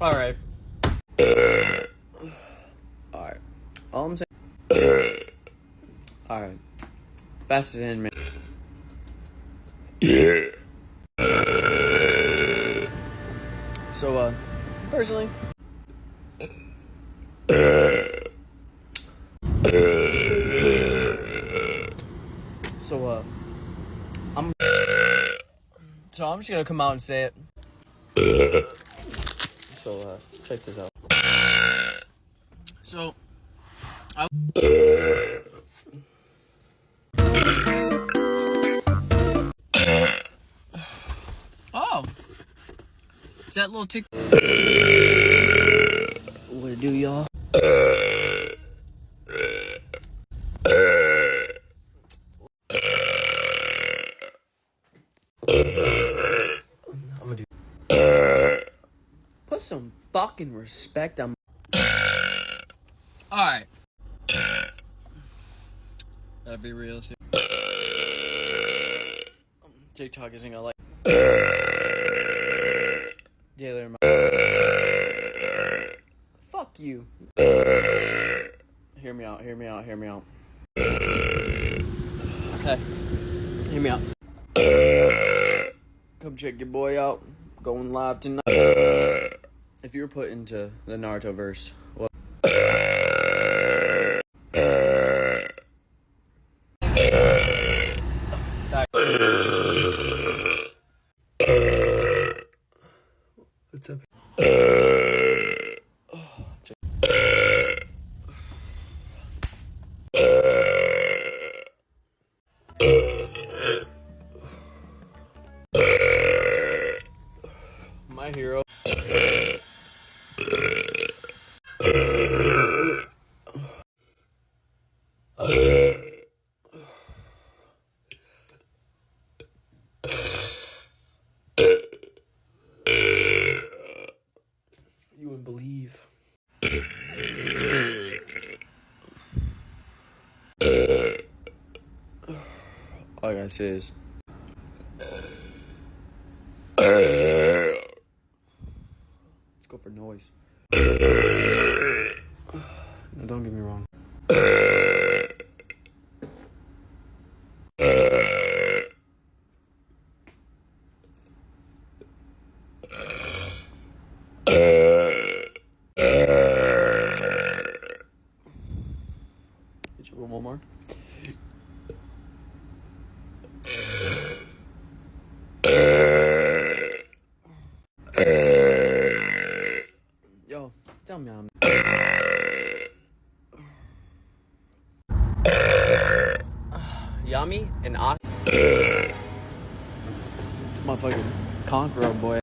Alright. Alright. All I'm saying. Alright. Fastest in, man. Yeah. So, personally. So, I'm just gonna come out and say it. So, check this out. So, oh, is that little tick? What it do, y'all? I'm gonna do. Put some fucking respect on. Alright. Gotta be realistic. TikTok isn't gonna like. Daily reminder. Fuck you. Hear me out. Okay. Hear me out. Come check your boy out. Going live tonight. If you were put into the Naruto verse, what? What's up? My hero. You wouldn't believe. All I gotta say is. Let's go for noise. No, don't get me wrong. Get you one more. Yo, tell me I'm. Yami and motherfucking Conqueror boy.